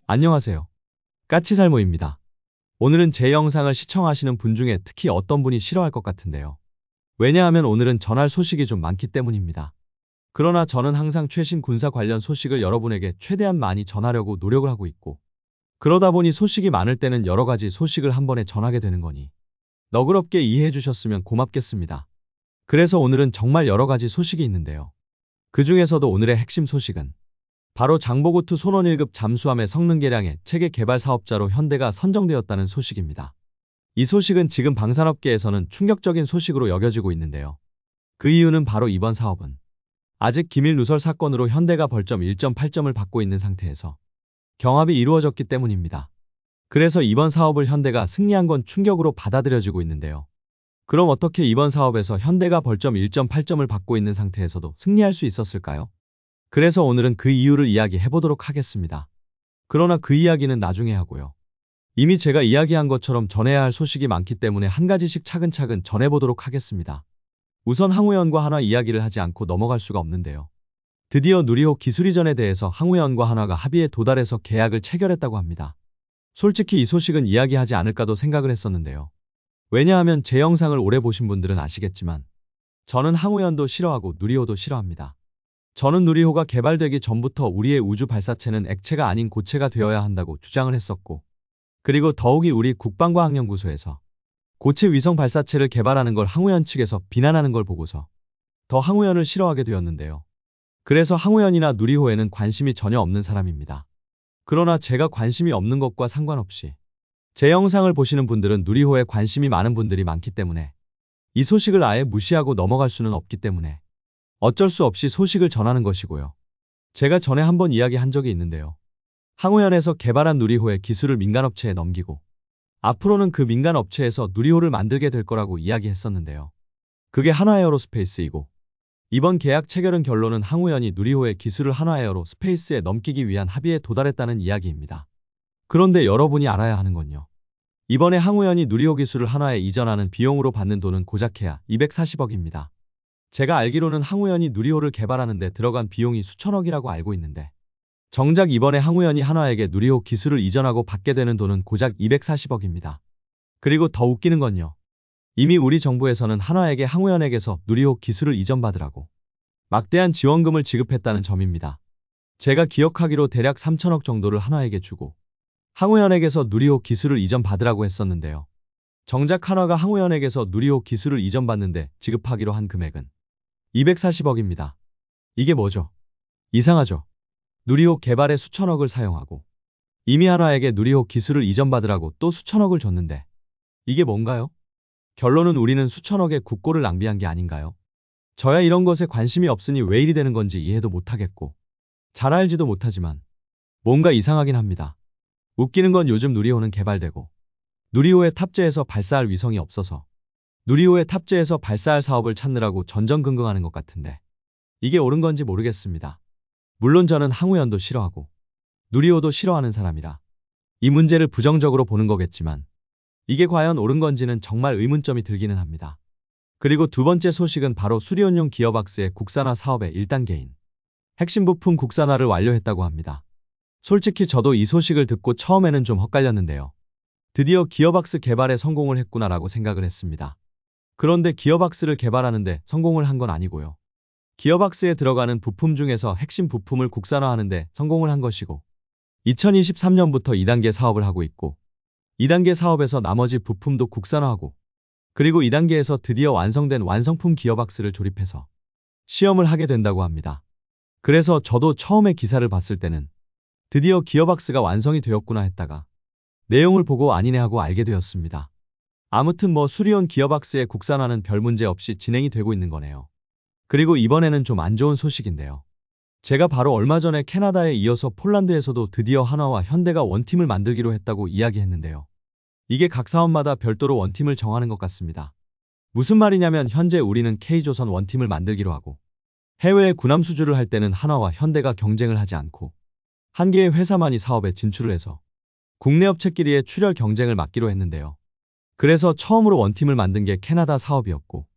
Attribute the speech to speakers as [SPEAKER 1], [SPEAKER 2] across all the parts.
[SPEAKER 1] 안녕하세요. 까치살모입니다. 오늘은 제 영상을 시청하시는 분 중에 특히 어떤 분이 싫어할 것 같은데요. 왜냐하면 오늘은 전할 소식이 좀 많기 때문입니다. 그러나 저는 항상 최신 군사 관련 소식을 여러분에게 최대한 많이 전하려고 노력을 하고 있고, 그러다 보니 소식이 많을 때는 여러 가지 소식을 한 번에 전하게 되는 거니 너그럽게 이해해 주셨으면 고맙겠습니다. 그래서 오늘은 정말 여러 가지 소식이 있는데요. 그 중에서도 오늘의 핵심 소식은 바로 장보고2 손원 1급 잠수함의 성능 개량의 체계 개발 사업자로 현대가 선정되었다는 소식입니다. 이 소식은 지금 방산업계에서는 충격적인 소식으로 여겨지고 있는데요. 그 이유는 바로 이번 사업은 아직 기밀 누설 사건으로 현대가 벌점 1.8점을 받고 있는 상태에서 경합이 이루어졌기 때문입니다. 그래서 이번 사업을 현대가 승리한 건 충격으로 받아들여지고 있는데요. 그럼 어떻게 이번 사업에서 현대가 벌점 1.8점을 받고 있는 상태에서도 승리할 수 있었을까요? 그래서 오늘은 그 이유를 이야기해 보도록 하겠습니다. 그러나 그 이야기는 나중에 하고요. 이미 제가 이야기한 것처럼 전해야 할 소식이 많기 때문에 한 가지씩 차근차근 전해보도록 하겠습니다. 우선 항우연과 한화 이야기를 하지 않고 넘어갈 수가 없는데요. 드디어 누리호 기술 이전에 대해서 항우연과 한화가 합의에 도달해서 계약을 체결했다고 합니다. 솔직히 이 소식은 이야기하지 않을까도 생각을 했었는데요. 왜냐하면 제 영상을 오래 보신 분들은 아시겠지만 저는 항우연도 싫어하고 누리호도 싫어합니다. 저는 누리호가 개발되기 전부터 우리의 우주 발사체는 액체가 아닌 고체가 되어야 한다고 주장을 했었고, 그리고 더욱이 우리 국방과학연구소에서 고체 위성 발사체를 개발하는 걸 항우연 측에서 비난하는 걸 보고서 더 항우연을 싫어하게 되었는데요. 그래서 항우연이나 누리호에는 관심이 전혀 없는 사람입니다. 그러나 제가 관심이 없는 것과 상관없이 제 영상을 보시는 분들은 누리호에 관심이 많은 분들이 많기 때문에 이 소식을 아예 무시하고 넘어갈 수는 없기 때문에 어쩔 수 없이 소식을 전하는 것이고요. 제가 전에 한번 이야기한 적이 있는데요. 항우연에서 개발한 누리호의 기술을 민간업체에 넘기고 앞으로는 그 민간업체에서 누리호를 만들게 될 거라고 이야기했었는데요. 그게 한화에어로스페이스이고 이번 계약 체결은 결론은 항우연이 누리호의 기술을 한화에어로스페이스에 넘기기 위한 합의에 도달했다는 이야기입니다. 그런데 여러분이 알아야 하는 건요. 이번에 항우연이 누리호 기술을 한화에 이전하는 비용으로 받는 돈은 고작해야 240억입니다. 제가 알기로는 항우연이 누리호를 개발하는 데 들어간 비용이 수천억이라고 알고 있는데 정작 이번에 항우연이 한화에게 누리호 기술을 이전하고 받게 되는 돈은 고작 240억입니다. 그리고 더 웃기는 건요. 이미 우리 정부에서는 한화에게 항우연에게서 누리호 기술을 이전받으라고 막대한 지원금을 지급했다는 점입니다. 제가 기억하기로 대략 3천억 정도를 한화에게 주고 항우연에게서 누리호 기술을 이전받으라고 했었는데요. 정작 한화가 항우연에게서 누리호 기술을 이전받는데 지급하기로 한 금액은 240억입니다. 이게 뭐죠? 이상하죠? 누리호 개발에 수천억을 사용하고 이미 한화에게 누리호 기술을 이전받으라고 또 수천억을 줬는데 이게 뭔가요? 결론은 우리는 수천억의 국고를 낭비한 게 아닌가요? 저야 이런 것에 관심이 없으니 왜 일이 되는 건지 이해도 못하겠고 잘 알지도 못하지만 뭔가 이상하긴 합니다. 웃기는 건 요즘 누리호는 개발되고 누리호에 탑재해서 발사할 위성이 없어서 누리호에 탑재해서 발사할 사업을 찾느라고 전전긍긍하는 것 같은데 이게 옳은 건지 모르겠습니다. 물론 저는 항우연도 싫어하고 누리호도 싫어하는 사람이라 이 문제를 부정적으로 보는 거겠지만 이게 과연 옳은 건지는 정말 의문점이 들기는 합니다. 그리고 두 번째 소식은 바로 수리온용 기어박스의 국산화 사업의 1단계인 핵심 부품 국산화를 완료했다고 합니다. 솔직히 저도 이 소식을 듣고 처음에는 좀 헛갈렸는데요. 드디어 기어박스 개발에 성공을 했구나라고 생각을 했습니다. 그런데 기어박스를 개발하는데 성공을 한 건 아니고요. 기어박스에 들어가는 부품 중에서 핵심 부품을 국산화하는데 성공을 한 것이고 2023년부터 2단계 사업을 하고 있고 2단계 사업에서 나머지 부품도 국산화하고 그리고 2단계에서 드디어 완성된 완성품 기어박스를 조립해서 시험을 하게 된다고 합니다. 그래서 저도 처음에 기사를 봤을 때는 드디어 기어박스가 완성이 되었구나 했다가 내용을 보고 아니네 하고 알게 되었습니다. 아무튼 수리온 기어박스의 국산화는 별 문제 없이 진행이 되고 있는 거네요. 그리고 이번에는 좀 안 좋은 소식인데요. 제가 바로 얼마 전에 캐나다에 이어서 폴란드에서도 드디어 한화와 현대가 원팀을 만들기로 했다고 이야기했는데요. 이게 각 사업마다 별도로 원팀을 정하는 것 같습니다. 무슨 말이냐면 현재 우리는 K조선 원팀을 만들기로 하고 해외에 군함 수주를 할 때는 한화와 현대가 경쟁을 하지 않고 한 개의 회사만이 사업에 진출을 해서 국내 업체끼리의 출혈 경쟁을 막기로 했는데요. 그래서 처음으로 원팀을 만든 게 캐나다 사업이었고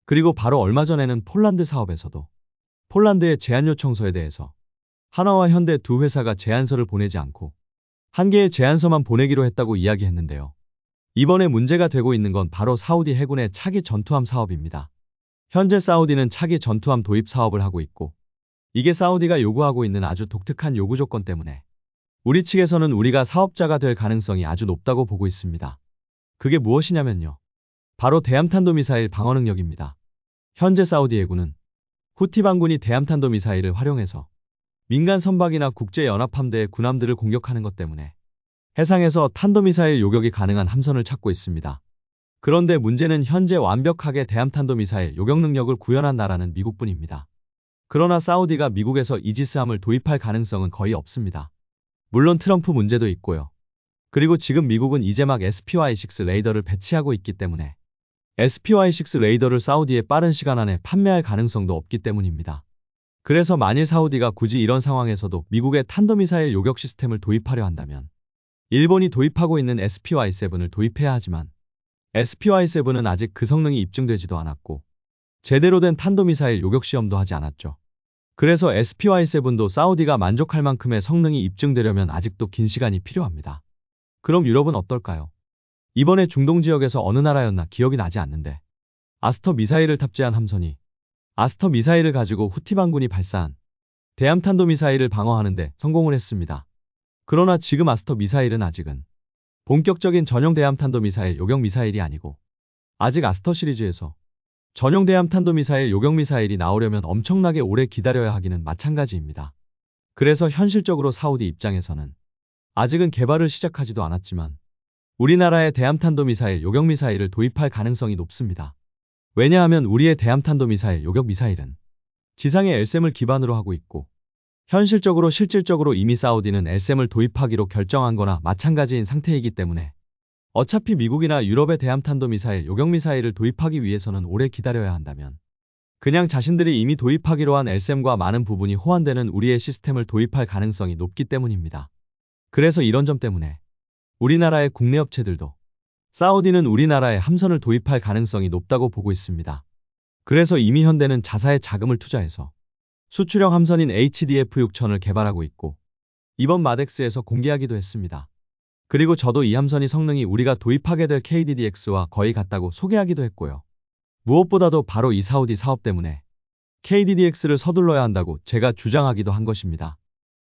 [SPEAKER 1] 그리고 바로 얼마 전에는 폴란드 사업에서도 폴란드의 제안 요청서에 대해서 한화와 현대 두 회사가 제안서를 보내지 않고 한 개의 제안서만 보내기로 했다고 이야기했는데요. 이번에 문제가 되고 있는 건 바로 사우디 해군의 차기 전투함 사업입니다. 현재 사우디는 차기 전투함 도입 사업을 하고 있고, 이게 사우디가 요구하고 있는 아주 독특한 요구 조건 때문에 우리 측에서는 우리가 사업자가 될 가능성이 아주 높다고 보고 있습니다. 그게 무엇이냐면요. 바로 대함탄도미사일 방어 능력입니다. 현재 사우디 해군은 후티 반군이 대함탄도미사일을 활용해서 민간 선박이나 국제연합함대의 군함들을 공격하는 것 때문에 해상에서 탄도미사일 요격이 가능한 함선을 찾고 있습니다. 그런데 문제는 현재 완벽하게 대함탄도미사일 요격 능력을 구현한 나라는 미국뿐입니다. 그러나 사우디가 미국에서 이지스함을 도입할 가능성은 거의 없습니다. 물론 트럼프 문제도 있고요. 그리고 지금 미국은 이제 막 SPY-6 레이더를 배치하고 있기 때문에 SPY-6 레이더를 사우디에 빠른 시간 안에 판매할 가능성도 없기 때문입니다. 그래서 만일 사우디가 굳이 이런 상황에서도 미국의 탄도미사일 요격 시스템을 도입하려 한다면 일본이 도입하고 있는 SPY-7을 도입해야 하지만 SPY-7은 아직 그 성능이 입증되지도 않았고 제대로 된 탄도미사일 요격 시험도 하지 않았죠. 그래서 SPY-7도 사우디가 만족할 만큼의 성능이 입증되려면 아직도 긴 시간이 필요합니다. 그럼 유럽은 어떨까요? 이번에 중동 지역에서 어느 나라였나 기억이 나지 않는데 아스터 미사일을 탑재한 함선이 아스터 미사일을 가지고 후티 반군이 발사한 대함탄도미사일을 방어하는데 성공을 했습니다. 그러나 지금 아스터 미사일은 아직은 본격적인 전용 대함탄도미사일 요격 미사일이 아니고 아직 아스터 시리즈에서 전용 대함탄도미사일 요격 미사일이 나오려면 엄청나게 오래 기다려야 하기는 마찬가지입니다. 그래서 현실적으로 사우디 입장에서는 아직은 개발을 시작하지도 않았지만 우리나라의 대함탄도미사일 요격 미사일을 도입할 가능성이 높습니다. 왜냐하면 우리의 대함탄도미사일 요격 미사일은 지상의 LSAM을 기반으로 하고 있고 현실적으로 실질적으로 이미 사우디는 LSAM을 도입하기로 결정한 거나 마찬가지인 상태이기 때문에 어차피 미국이나 유럽의 대함탄도미사일 요격 미사일을 도입하기 위해서는 오래 기다려야 한다면 그냥 자신들이 이미 도입하기로 한 LSAM과 많은 부분이 호환되는 우리의 시스템을 도입할 가능성이 높기 때문입니다. 그래서 이런 점 때문에 우리나라의 국내 업체들도 사우디는 우리나라에 함선을 도입할 가능성이 높다고 보고 있습니다. 그래서 이미 현대는 자사의 자금을 투자해서 수출형 함선인 HDF-6000을 개발하고 있고 이번 마덱스에서 공개하기도 했습니다. 그리고 저도 이 함선이 성능이 우리가 도입하게 될 KDDX와 거의 같다고 소개하기도 했고요. 무엇보다도 바로 이 사우디 사업 때문에 KDDX를 서둘러야 한다고 제가 주장하기도 한 것입니다.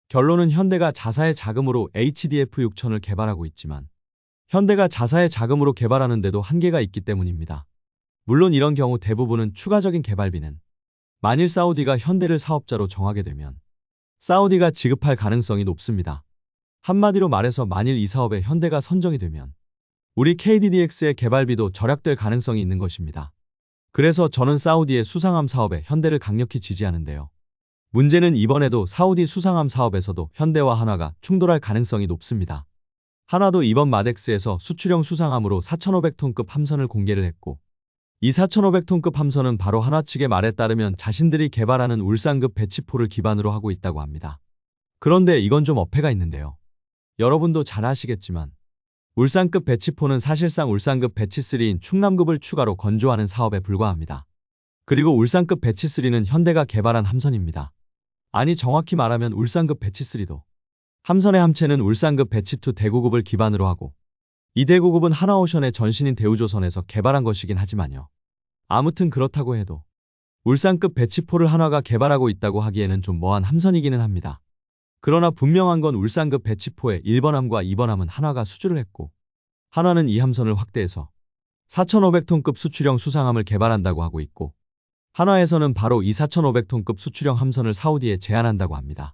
[SPEAKER 1] 결론은 현대가 자사의 자금으로 HDF-6000을 개발하고 있지만 현대가 자사의 자금으로 개발하는데도 한계가 있기 때문입니다. 물론 이런 경우 대부분은 추가적인 개발비는 만일 사우디가 현대를 사업자로 정하게 되면 사우디가 지급할 가능성이 높습니다. 한마디로 말해서 만일 이 사업에 현대가 선정이 되면 우리 KDDX의 개발비도 절약될 가능성이 있는 것입니다. 그래서 저는 사우디의 수상함 사업에 현대를 강력히 지지하는데요. 문제는 이번에도 사우디 수상함 사업에서도 현대와 한화가 충돌할 가능성이 높습니다. 한화도 이번 마덱스에서 수출형 수상함으로 4,500톤급 함선을 공개를 했고 이 4,500톤급 함선은 바로 한화 측의 말에 따르면 자신들이 개발하는 울산급 배치포를 기반으로 하고 있다고 합니다. 그런데 이건 좀 어폐가 있는데요. 여러분도 잘 아시겠지만 울산급 배치포는 사실상 울산급 배치3인 충남급을 추가로 건조하는 사업에 불과합니다. 그리고 울산급 배치3는 현대가 개발한 함선입니다. 아니 정확히 말하면 울산급 배치3도 함선의 함체는 울산급 배치2 대구급을 기반으로 하고 이 대구급은 한화오션의 전신인 대우조선에서 개발한 것이긴 하지만요. 아무튼 그렇다고 해도 울산급 배치포를 한화가 개발하고 있다고 하기에는 좀 뭐한 함선이기는 합니다. 그러나 분명한 건 울산급 배치포의 1번함과 2번함은 한화가 수주를 했고 한화는 이 함선을 확대해서 4,500톤급 수출형 수상함을 개발한다고 하고 있고 한화에서는 바로 이 4,500톤급 수출형 함선을 사우디에 제안한다고 합니다.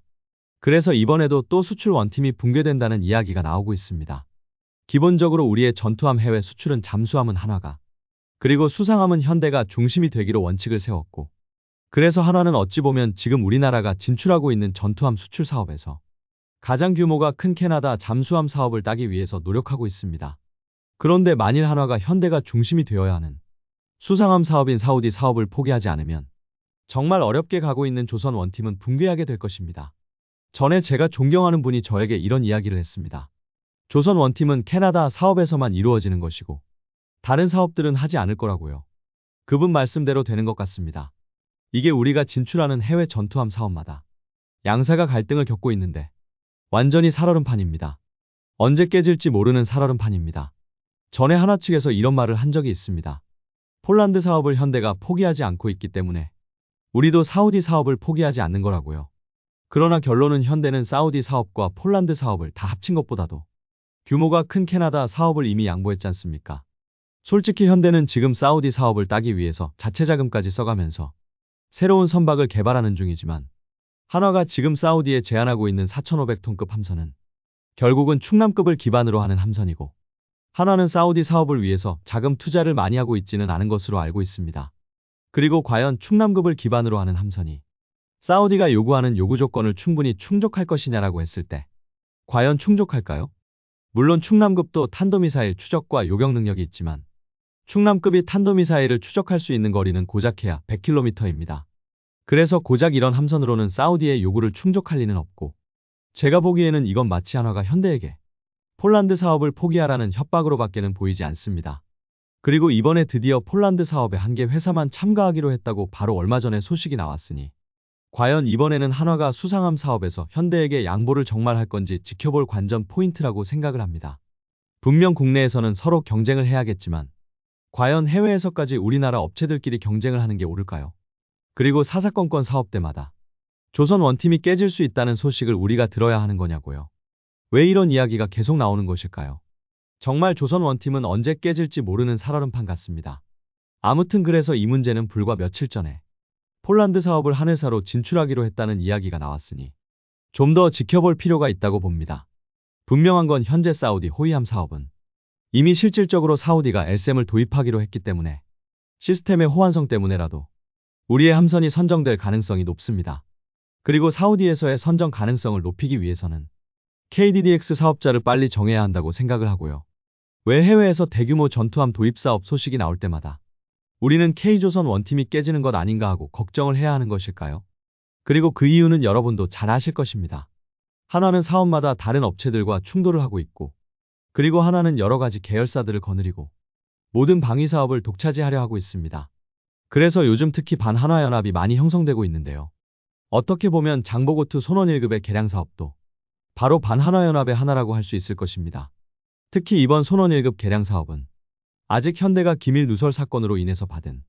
[SPEAKER 1] 그래서 이번에도 또 수출 원팀이 붕괴된다는 이야기가 나오고 있습니다. 기본적으로 우리의 전투함 해외 수출은 잠수함은 한화가 그리고 수상함은 현대가 중심이 되기로 원칙을 세웠고 그래서 한화는 어찌 보면 지금 우리나라가 진출하고 있는 전투함 수출 사업에서 가장 규모가 큰 캐나다 잠수함 사업을 따기 위해서 노력하고 있습니다. 그런데 만일 한화가 현대가 중심이 되어야 하는 수상함 사업인 사우디 사업을 포기하지 않으면 정말 어렵게 가고 있는 조선 원팀은 붕괴하게 될 것입니다. 전에 제가 존경하는 분이 저에게 이런 이야기를 했습니다. 조선 원팀은 캐나다 사업에서만 이루어지는 것이고 다른 사업들은 하지 않을 거라고요. 그분 말씀대로 되는 것 같습니다. 이게 우리가 진출하는 해외 전투함 사업마다 양사가 갈등을 겪고 있는데 완전히 살얼음판입니다. 언제 깨질지 모르는 살얼음판입니다. 전에 하나 측에서 이런 말을 한 적이 있습니다. 폴란드 사업을 현대가 포기하지 않고 있기 때문에 우리도 사우디 사업을 포기하지 않는 거라고요. 그러나 결론은 현대는 사우디 사업과 폴란드 사업을 다 합친 것보다도 규모가 큰 캐나다 사업을 이미 양보했지 않습니까? 솔직히 현대는 지금 사우디 사업을 따기 위해서 자체 자금까지 써가면서 새로운 선박을 개발하는 중이지만 한화가 지금 사우디에 제안하고 있는 4,500톤급 함선은 결국은 충남급을 기반으로 하는 함선이고 한화는 사우디 사업을 위해서 자금 투자를 많이 하고 있지는 않은 것으로 알고 있습니다. 그리고 과연 충남급을 기반으로 하는 함선이 사우디가 요구하는 요구 조건을 충분히 충족할 것이냐라고 했을 때 과연 충족할까요? 물론 충남급도 탄도미사일 추적과 요격 능력이 있지만 충남급이 탄도미사일을 추적할 수 있는 거리는 고작 해야 100km입니다. 그래서 고작 이런 함선으로는 사우디의 요구를 충족할 리는 없고 제가 보기에는 이건 마치 한화가 현대에게 폴란드 사업을 포기하라는 협박으로밖에는 보이지 않습니다. 그리고 이번에 드디어 폴란드 사업에 한 개 회사만 참가하기로 했다고 바로 얼마 전에 소식이 나왔으니 과연 이번에는 한화가 수상함 사업에서 현대에게 양보를 정말 할 건지 지켜볼 관전 포인트라고 생각을 합니다. 분명 국내에서는 서로 경쟁을 해야겠지만 과연 해외에서까지 우리나라 업체들끼리 경쟁을 하는 게 옳을까요? 그리고 사사건건 사업 때마다 조선 원팀이 깨질 수 있다는 소식을 우리가 들어야 하는 거냐고요. 왜 이런 이야기가 계속 나오는 것일까요? 정말 조선 원팀은 언제 깨질지 모르는 살얼음판 같습니다. 아무튼 그래서 이 문제는 불과 며칠 전에 폴란드 사업을 한 회사로 진출하기로 했다는 이야기가 나왔으니 좀 더 지켜볼 필요가 있다고 봅니다. 분명한 건 현재 사우디 호위함 사업은 이미 실질적으로 사우디가 엘셈을 도입하기로 했기 때문에 시스템의 호환성 때문에라도 우리의 함선이 선정될 가능성이 높습니다. 그리고 사우디에서의 선정 가능성을 높이기 위해서는 KDDX 사업자를 빨리 정해야 한다고 생각을 하고요. 왜 해외에서 대규모 전투함 도입 사업 소식이 나올 때마다 우리는 K조선 원팀이 깨지는 것 아닌가 하고 걱정을 해야 하는 것일까요? 그리고 그 이유는 여러분도 잘 아실 것입니다. 한화는 사업마다 다른 업체들과 충돌을 하고 있고 그리고 한화는 여러 가지 계열사들을 거느리고 모든 방위 사업을 독차지하려 하고 있습니다. 그래서 요즘 특히 반한화연합이 많이 형성되고 있는데요. 어떻게 보면 장보고2 손원 1급의 개량 사업도 바로 반한화연합의 하나라고 할 수 있을 것입니다. 특히 이번 손원 1급 개량 사업은 아직 현대가 기밀 누설 사건으로 인해서 받은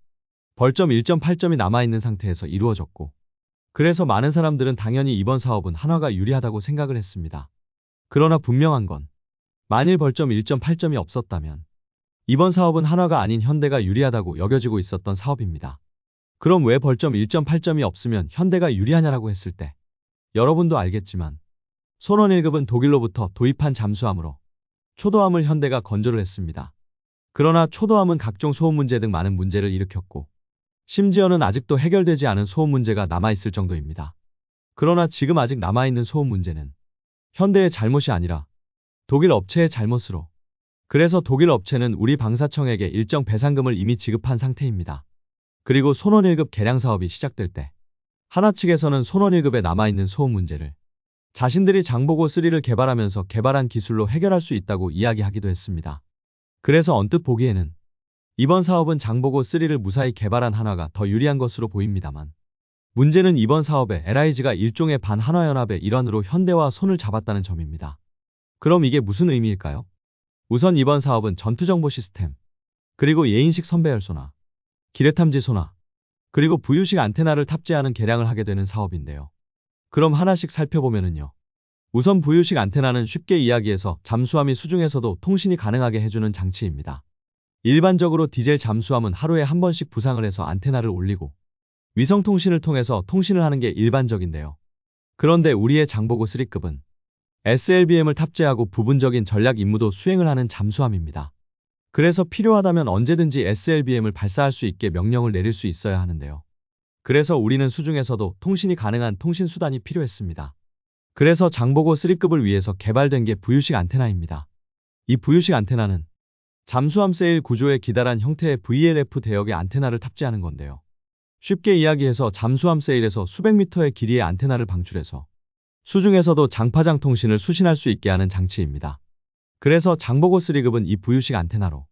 [SPEAKER 1] 벌점 1.8점이 남아있는 상태에서 이루어졌고 그래서 많은 사람들은 당연히 이번 사업은 한화가 유리하다고 생각을 했습니다. 그러나 분명한 건 만일 벌점 1.8점이 없었다면 이번 사업은 한화가 아닌 현대가 유리하다고 여겨지고 있었던 사업입니다. 그럼 왜 벌점 1.8점이 없으면 현대가 유리하냐라고 했을 때 여러분도 알겠지만 손원 1급은 독일로부터 도입한 잠수함으로 초도함을 현대가 건조를 했습니다. 그러나 초도함은 각종 소음 문제 등 많은 문제를 일으켰고 심지어는 아직도 해결되지 않은 소음 문제가 남아있을 정도입니다. 그러나 지금 아직 남아있는 소음 문제는 현대의 잘못이 아니라 독일 업체의 잘못으로 그래서 독일 업체는 우리 방사청에게 일정 배상금을 이미 지급한 상태입니다. 그리고 손원 1급 개량 사업이 시작될 때 한화 측에서는 손원 1급에 남아있는 소음 문제를 자신들이 장보고 3를 개발하면서 개발한 기술로 해결할 수 있다고 이야기하기도 했습니다. 그래서 언뜻 보기에는 이번 사업은 장보고 3를 무사히 개발한 한화가 더 유리한 것으로 보입니다만 문제는 이번 사업에 LIG가 일종의 반한화연합의 일환으로 현대와 손을 잡았다는 점입니다. 그럼 이게 무슨 의미일까요? 우선 이번 사업은 전투정보 시스템, 그리고 예인식 선배열 소나, 기뢰탐지 소나, 그리고 부유식 안테나를 탑재하는 개량을 하게 되는 사업인데요. 그럼 하나씩 살펴보면은요. 우선 부유식 안테나는 쉽게 이야기해서 잠수함이 수중에서도 통신이 가능하게 해주는 장치입니다. 일반적으로 디젤 잠수함은 하루에 한 번씩 부상을 해서 안테나를 올리고 위성통신을 통해서 통신을 하는 게 일반적인데요. 그런데 우리의 장보고 3급은 SLBM을 탑재하고 부분적인 전략 임무도 수행을 하는 잠수함입니다. 그래서 필요하다면 언제든지 SLBM을 발사할 수 있게 명령을 내릴 수 있어야 하는데요. 그래서 우리는 수중에서도 통신이 가능한 통신수단이 필요했습니다. 그래서 장보고 3급을 위해서 개발된 게 부유식 안테나입니다. 이 부유식 안테나는 잠수함 세일 구조의 기다란 형태의 VLF 대역의 안테나를 탑재하는 건데요. 쉽게 이야기해서 잠수함 세일에서 수백 미터의 길이의 안테나를 방출해서 수중에서도 장파장 통신을 수신할 수 있게 하는 장치입니다. 그래서 장보고 3급은 이 부유식 안테나로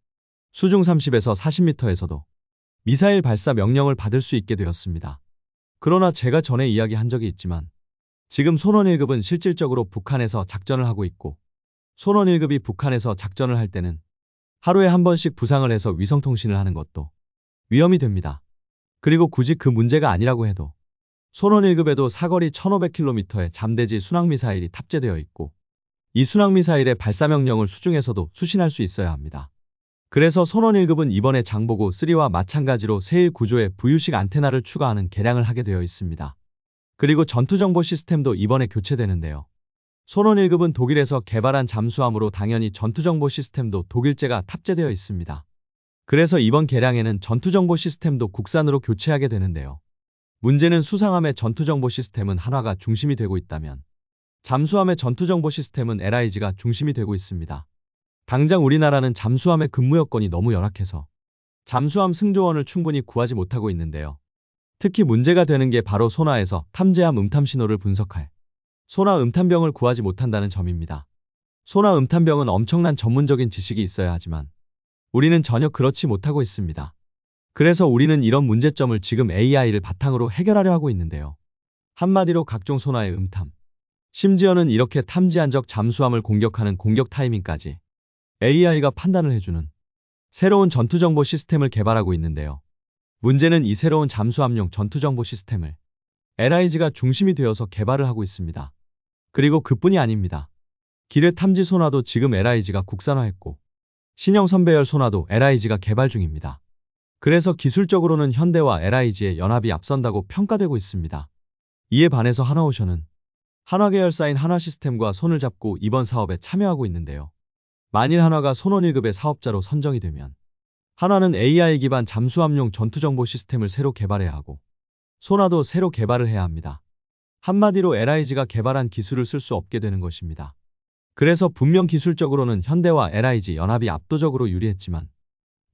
[SPEAKER 1] 수중 30에서 40m에서도 미사일 발사 명령을 받을 수 있게 되었습니다. 그러나 제가 전에 이야기한 적이 있지만 지금 손원 1급은 실질적으로 북한에서 작전을 하고 있고 손원 1급이 북한에서 작전을 할 때는 하루에 한 번씩 부상을 해서 위성통신을 하는 것도 위험이 됩니다. 그리고 굳이 그 문제가 아니라고 해도 손원 1급에도 사거리 1500km의 잠대지 순항미사일이 탑재되어 있고 이 순항미사일의 발사명령을 수중에서도 수신할 수 있어야 합니다. 그래서 손원 1급은 이번에 장보고 3와 마찬가지로 세일 구조에 부유식 안테나를 추가하는 개량을 하게 되어 있습니다. 그리고 전투정보 시스템도 이번에 교체되는데요. 손원 1급은 독일에서 개발한 잠수함으로 당연히 전투정보 시스템도 독일제가 탑재되어 있습니다. 그래서 이번 개량에는 전투정보 시스템도 국산으로 교체하게 되는데요. 문제는 수상함의 전투정보 시스템은 한화가 중심이 되고 있다면 잠수함의 전투정보 시스템은 LIG가 중심이 되고 있습니다. 당장 우리나라는 잠수함의 근무 여건이 너무 열악해서 잠수함 승조원을 충분히 구하지 못하고 있는데요. 특히 문제가 되는 게 바로 소나에서 탐지함 음탐 신호를 분석할 소나 음탐병을 구하지 못한다는 점입니다. 소나 음탐병은 엄청난 전문적인 지식이 있어야 하지만 우리는 전혀 그렇지 못하고 있습니다. 그래서 우리는 이런 문제점을 지금 AI를 바탕으로 해결하려 하고 있는데요. 한마디로 각종 소나의 음탐, 심지어는 이렇게 탐지한 적 잠수함을 공격하는 공격 타이밍까지 AI가 판단을 해주는 새로운 전투정보 시스템을 개발하고 있는데요. 문제는 이 새로운 잠수함용 전투정보 시스템을 LIG가 중심이 되어서 개발을 하고 있습니다. 그리고 그뿐이 아닙니다. 기뢰 탐지 소나도 지금 LIG가 국산화했고 신형 선배열 소나도 LIG가 개발 중입니다. 그래서 기술적으로는 현대와 LIG의 연합이 앞선다고 평가되고 있습니다. 이에 반해서 한화오션은 한화 계열사인 한화시스템과 손을 잡고 이번 사업에 참여하고 있는데요. 만일 한화가 손원 1급의 사업자로 선정이 되면 한화는 AI 기반 잠수함용 전투정보 시스템을 새로 개발해야 하고 소나도 새로 개발을 해야 합니다. 한마디로 LIG가 개발한 기술을 쓸 수 없게 되는 것입니다. 그래서 분명 기술적으로는 현대와 LIG 연합이 압도적으로 유리했지만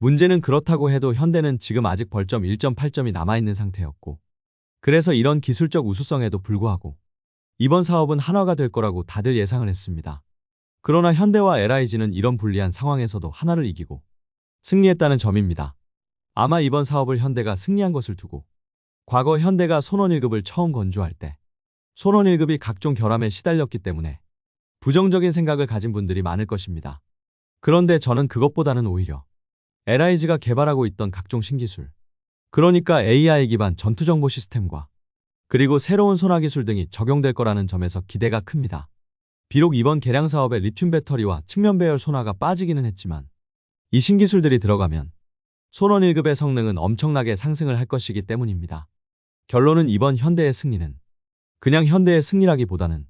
[SPEAKER 1] 문제는 그렇다고 해도 현대는 지금 아직 벌점 1.8점이 남아있는 상태였고 그래서 이런 기술적 우수성에도 불구하고 이번 사업은 한화가 될 거라고 다들 예상을 했습니다. 그러나 현대와 LIG는 이런 불리한 상황에서도 하나를 이기고 승리했다는 점입니다. 아마 이번 사업을 현대가 승리한 것을 두고 과거 현대가 손원 1급을 처음 건조할 때 손원 1급이 각종 결함에 시달렸기 때문에 부정적인 생각을 가진 분들이 많을 것입니다. 그런데 저는 그것보다는 오히려 LIG가 개발하고 있던 각종 신기술, 그러니까 AI 기반 전투정보 시스템과 그리고 새로운 소나 기술 등이 적용될 거라는 점에서 기대가 큽니다. 비록 이번 개량 사업에 리튬 배터리와 측면 배열 소나가 빠지기는 했지만 이 신기술들이 들어가면 손원 1급의 성능은 엄청나게 상승을 할 것이기 때문입니다. 결론은 이번 현대의 승리는 그냥 현대의 승리라기보다는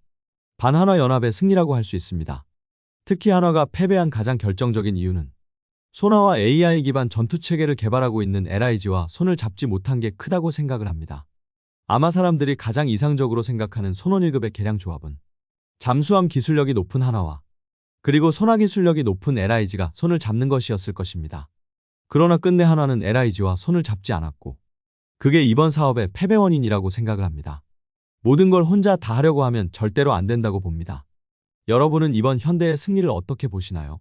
[SPEAKER 1] 반한화 연합의 승리라고 할 수 있습니다. 특히 한화가 패배한 가장 결정적인 이유는 소나와 AI 기반 전투체계를 개발하고 있는 LIG와 손을 잡지 못한 게 크다고 생각을 합니다. 아마 사람들이 가장 이상적으로 생각하는 손원 1급의 개량 조합은 잠수함 기술력이 높은 한화와 그리고 소나 기술력이 높은 LIG가 손을 잡는 것이었을 것입니다. 그러나 끝내 한화는 LIG와 손을 잡지 않았고 그게 이번 사업의 패배 원인이라고 생각을 합니다. 모든 걸 혼자 다 하려고 하면 절대로 안 된다고 봅니다. 여러분은 이번 현대의 승리를 어떻게 보시나요?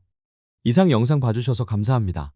[SPEAKER 1] 이상 영상 봐주셔서 감사합니다.